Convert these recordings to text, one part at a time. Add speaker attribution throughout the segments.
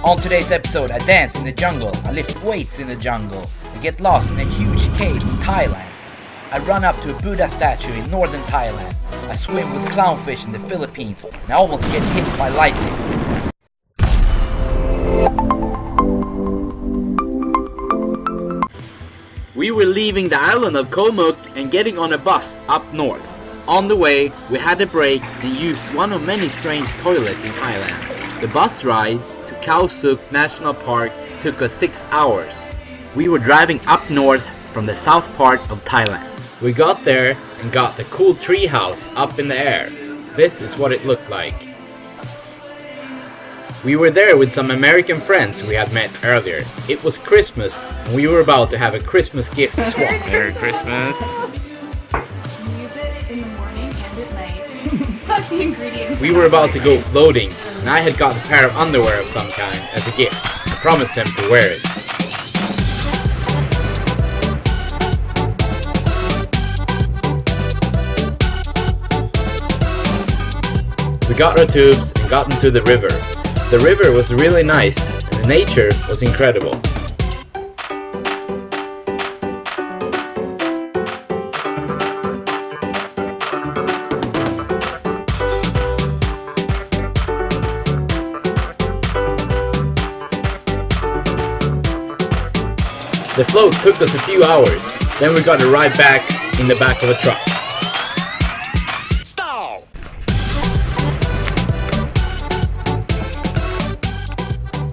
Speaker 1: On today's episode, I dance in the jungle, I lift weights in the jungle, I get lost in a huge cave in Thailand, I run up to a Buddha statue in northern Thailand, I swim with clownfish in the Philippines, and I almost get hit by lightning. We were leaving the island of Khao Sook and getting on a bus up north. On the way, we had a break and used one of many strange toilets in Thailand. The bus ride to Khao Sook National Park took us 6 hours. We were driving up north from the south part of Thailand. We got there and got the cool tree house up in the air. This is what it looked like. We were there with some American friends we had met earlier. It was Christmas and we were about to have a Christmas gift swap.
Speaker 2: Merry Christmas.
Speaker 3: Use it in the morning and at night. That's the ingredient.
Speaker 1: We were about to go floating and I had got a pair of underwear of some kind as a gift. I promised them to wear it. We got our tubes and got into the river. The river was really nice and the nature was incredible. The float took us a few hours, then we got a ride back in the back of a truck.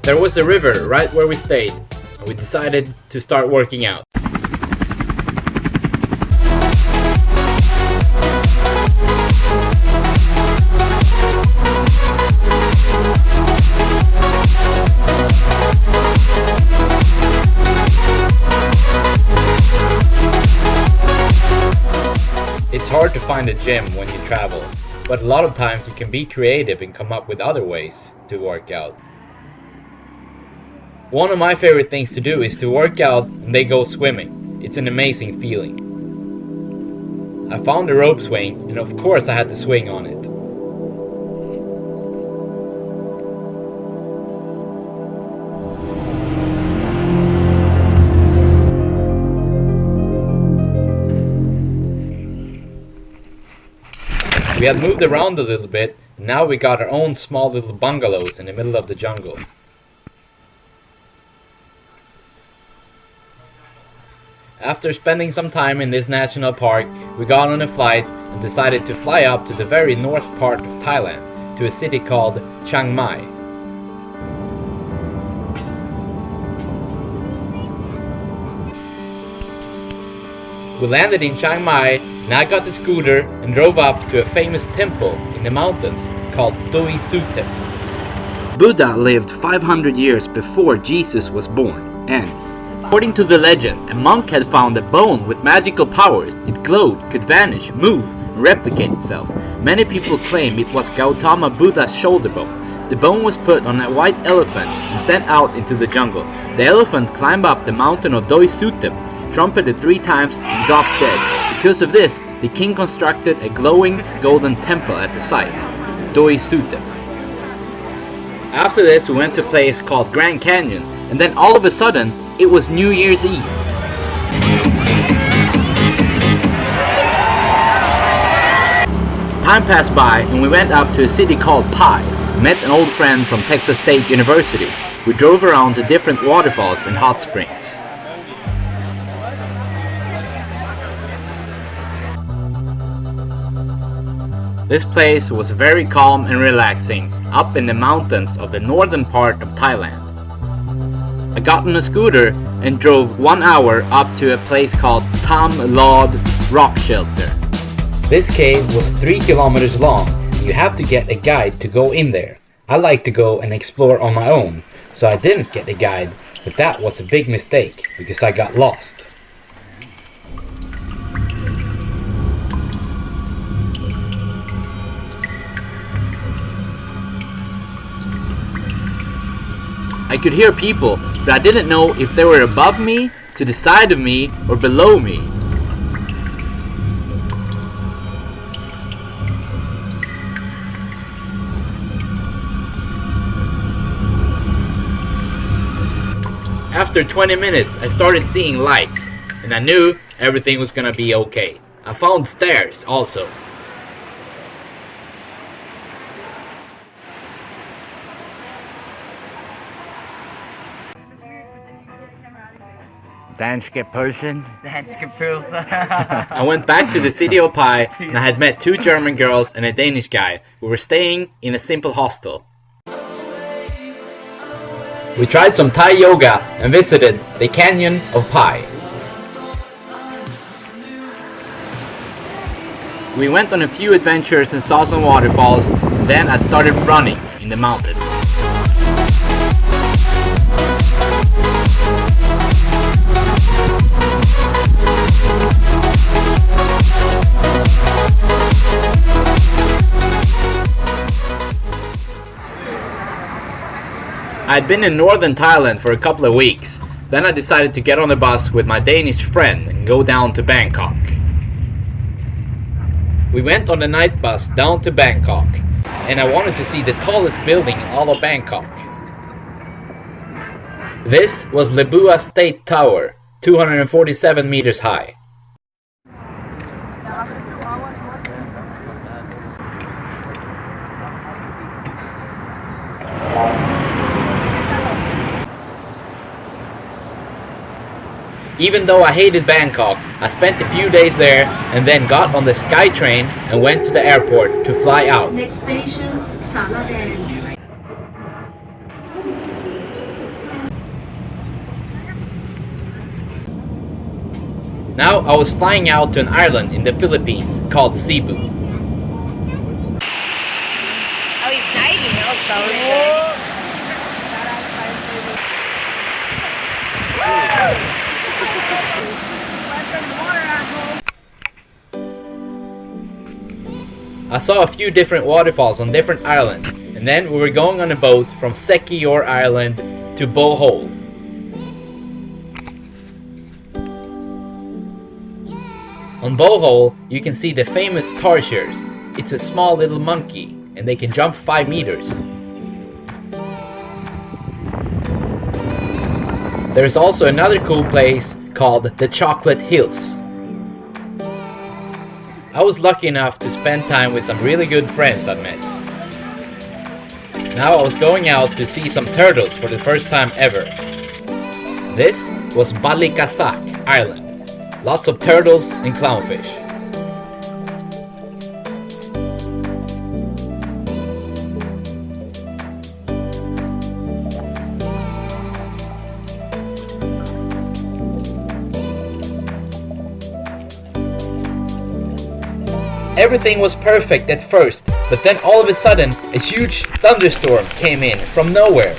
Speaker 1: There was a river right where we stayed, and we decided to start working out. It's hard to find a gym when you travel, but a lot of times you can be creative and come up with other ways to work out. One of my favorite things to do is to work out and then go swimming. It's an amazing feeling. I found a rope swing and of course I had to swing on it. We had moved around a little bit and now we got our own small little bungalows in the middle of the jungle. After spending some time in this national park, we got on a flight and decided to fly up to the very north part of Thailand, to a city called Chiang Mai. We landed in Chiang Mai and I got the scooter and drove up to a famous temple in the mountains called Doi Suthep. Buddha lived 500 years before Jesus was born, and according to the legend, a monk had found a bone with magical powers. It glowed, could vanish, move, and replicate itself. Many people claim it was Gautama Buddha's shoulder bone. The bone was put on a white elephant and sent out into the jungle. The elephant climbed up the mountain of Doi Suthep, trumpeted 3 times, and dropped dead. Because of this, the king constructed a glowing golden temple at the site, Doi Suthep. After this, we went to a place called Grand Canyon, and then all of a sudden, it was New Year's Eve. Time passed by and we went up to a city called Pai. Met an old friend from Texas State University. We drove around to different waterfalls and hot springs. This place was very calm and relaxing, up in the mountains of the northern part of Thailand. I got on a scooter and drove 1 hour up to a place called Tam Lod Rock Shelter. This cave was 3 kilometers long and you have to get a guide to go in there. I like to go and explore on my own, so I didn't get a guide, but that was a big mistake because I got lost. I could hear people, but I didn't know if they were above me, to the side of me, or below me. After 20 minutes, I started seeing lights, and I knew everything was gonna be okay. I found stairs also.
Speaker 2: Danske person.
Speaker 4: Danske person.
Speaker 1: I went back to the city of Pai, and I had met 2 German girls and a Danish guy who were staying in a simple hostel. We tried some Thai yoga and visited the Canyon of Pai. We went on a few adventures and saw some waterfalls, and then I started running in the mountains. I had been in northern Thailand for a couple of weeks. Then I decided to get on the bus with my Danish friend and go down to Bangkok. We went on the night bus down to Bangkok, and I wanted to see the tallest building in all of Bangkok. This was Lebua State Tower, 247 meters high. Even though I hated Bangkok, I spent a few days there and then got on the SkyTrain and went to the airport to fly out.
Speaker 5: Next station, Saladan.
Speaker 1: Now I was flying out to an island in the Philippines called Cebu.
Speaker 4: Oh, exciting also.
Speaker 1: I saw a few different waterfalls on different islands, and then we were going on a boat from Sequijor Island to Bohol. On Bohol, you can see the famous Tarsiers. It's a small little monkey, and they can jump 5 meters. There's also another cool place called the Chocolate Hills. I was lucky enough to spend time with some really good friends I'd met. Now I was going out to see some turtles for the first time ever. This was Balikasak Island. Lots of turtles and clownfish. Everything was perfect at first, but then all of a sudden, a huge thunderstorm came in from nowhere.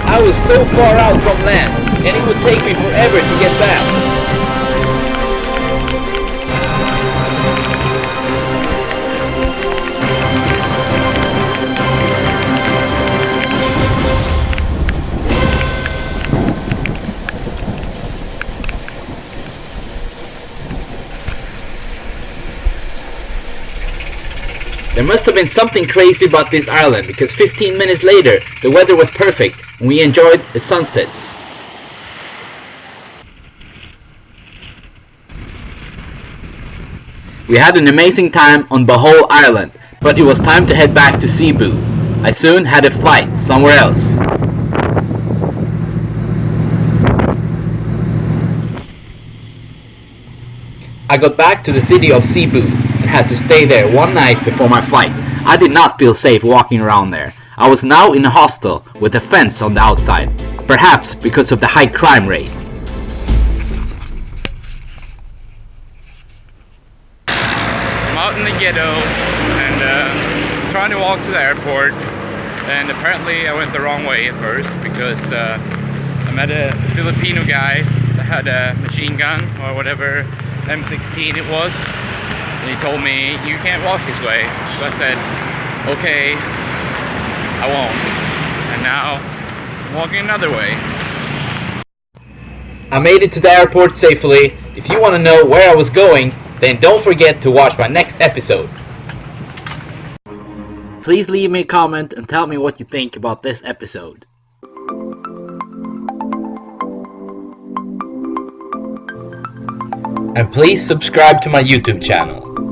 Speaker 1: I was so far out from land, and it would take me forever to get back. There must have been something crazy about this island, because 15 minutes later the weather was perfect and we enjoyed the sunset. We had an amazing time on Bohol Island, but it was time to head back to Cebu. I soon had a flight somewhere else. I got back to the city of Cebu and had to stay there one night before my flight. I did not feel safe walking around there. I was now in a hostel with a fence on the outside, perhaps because of the high crime rate.
Speaker 6: I'm out in the ghetto and trying to walk to the airport, and apparently I went the wrong way at first because I met a Filipino guy that had a machine gun or whatever M16 it was, and he told me you can't walk this way. So I said okay, I won't, and now I'm walking another way.
Speaker 1: I made it to the airport safely. If you want to know where I was going, then don't forget to watch my next episode. please leave me a comment and tell me what you think about this episode. And please subscribe to my YouTube channel.